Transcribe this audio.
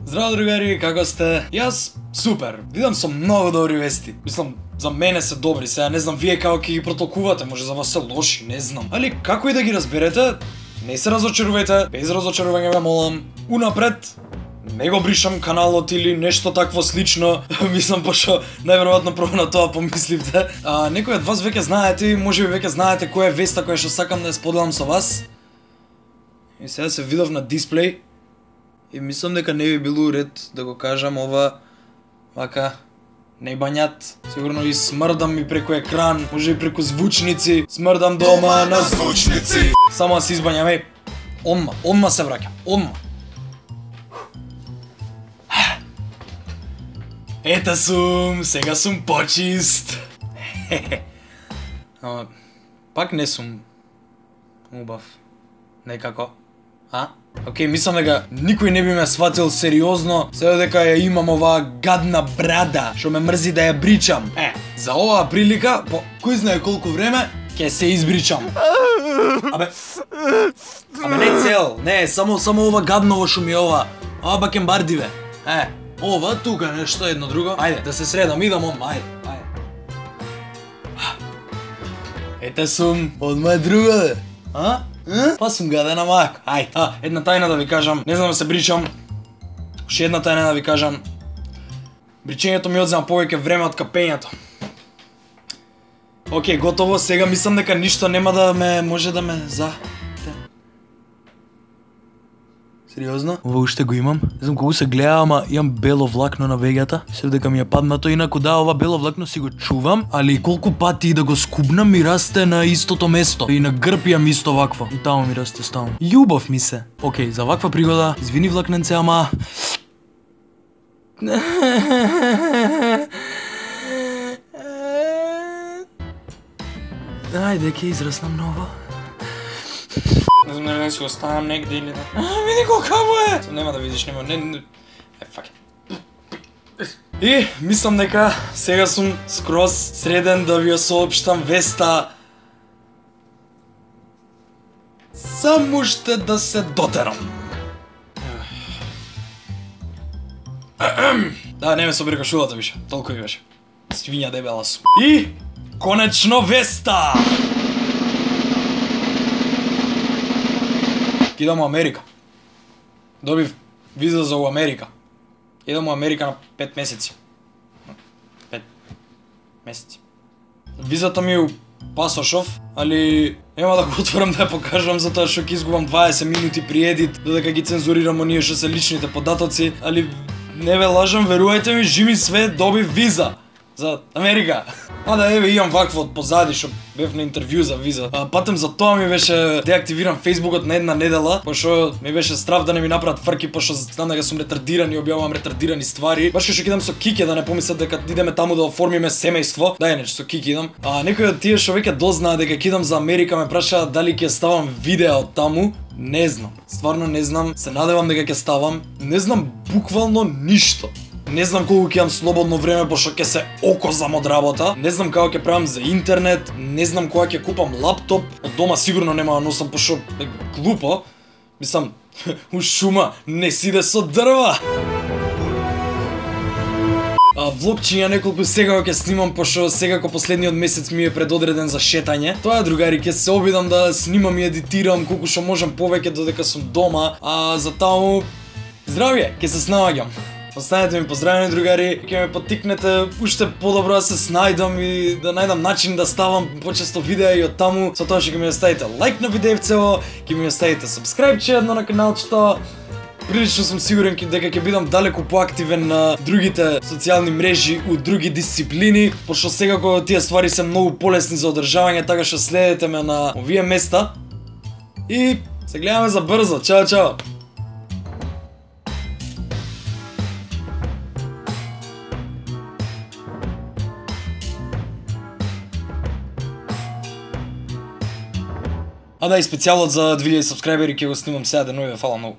Здраво другари, како сте? Јас супер. Видам со многу добри вести. Мислам, за мене се добри, сега не знам вие како ќе ги протолкувате, може за вас се лоши, не знам. Али како и да ги разберете, не се разочарувајте, без разочарување ве молам. Унапред не го бришам каналот или нешто такво слично. Мислам пошто најверојатно прво на тоа помисливте. Некои од вас веќе знаете, можеби веќе знаете која е веста која што сакам да ја споделам со вас. И сега се видов на дисплеј и мислам дека не би било ред да го кажам ова вака не бањат. Сигурно и смрдам и преку екран, може и преку звучници. Смрдам дома на звучници. Само се избањам, онма се враќам, онма. Ета сум, сега сум почист. Пак не сум убав. Некако. Океј, мислам дека никој не би ме сватил сериозно, се дека ја имам оваа гадна брада, што ме мрзи да ја бричам. За оваа прилика, по кој знае колку време, ќе се избричам. Абе не цел, не, само ова гадново што ми е ова. Ова бакенбардиве. Ова тука нешто едно друго. Ајде, да се средам, идам ајде. Ете сум, одма е друга, Па сум гаден амак. Ајде, една тајна да ви кажам, не знам да се бричам. Уште една тајна да ви кажам. Бричењето ми одзема повеќе време од капењето. Океј, готово, сега мислам дека ништо нема да ме може да ме Сериозно? Ова уште го имам. Не знам колку се гледа, ама имам бело влакно на веѓата. Се дека ми е паднато, инаку да, ова бело влакно си го чувам, али колку пати да го скубнам ми расте на истото место. И на грб имам исто вакво. И таму ми расте стално. Љубов ми се. Океј, за ваква пригода, извини влакненце, ама... Ајде, ќе израснам ново. Не знам дали си го ставам негде или да... Види колкаво е! Нема да видиш, нема, фак. И мислам дека сега сум скроз среден да ви ја соопштам веста. Само уште да се дотерам. Да, не ме собери кашулата више, толку и беше. Свиња дебела сум. И конечно веста! Идам у Америка. Добив виза за у Америка. Идам у Америка на 5 месеци. 5 месеци. Визата ми е у пасошов, али нема да го отворам да ја покажам затоа што ќе изгубам 20 минути при едит, додека ги цензурирам оние што се личните податоци, али не ве лажам, верувајте ми, Жими Свет добив виза за Америка. Да, еве имам вакво од позади што бев на интервју за виза. Патем за тоа ми беше деактивиран фејсбукот на една недела, пошто ми беше страв да не ми направат фрки, пошто знам дека сум ретардиран и објавувам ретардирани ствари. Баш што идам со Кике да не помислат дека идеме таму да оформиме семејство. Да, иначе со Кике идам. Некои од тие што веќе дознаат дека ќе идам за Америка ме прашаат дали ќе ставам видеа од таму. Не знам. Стварно не знам. Се надевам дека ќе ставам. Не знам буквално ништо. Не знам колку ќе имам слободно време, пошто ќе се окозам од работа. Не знам како ќе правам за интернет, не знам кога ќе купам лаптоп. Од дома сигурно нема да носам, пошто е глупо. Мислам, у шума не сиде со дрва. Влогчиња неколку сега ќе снимам, пошто секако последниот месец ми е предодреден за шетање. Тоа другари, ќе се обидам да снимам и едитирам колку што можам повеќе додека сум дома, за таму здравје, ќе се снаоѓам. Останете ми поздравени другари, ќе ме поттикнете уште подобро да се снајдам и да најдам начин да ставам почесто видеа и од таму, со тоа што ќе ми оставите лайк на видеевцево, ќе ми оставите сабскрајбче едно на каналчето. Прилично сум сигурен дека ќе бидам далеку поактивен на другите социјални мрежи у други дисциплини, пошто секако тие ствари се многу полесни за одржавање, така што следете ме на овие места. И се гледаме за брзо. Чао, чао. Да, и специјалот за 2000 сабскрајбери ќе го снимам сега деновиве, фала многу.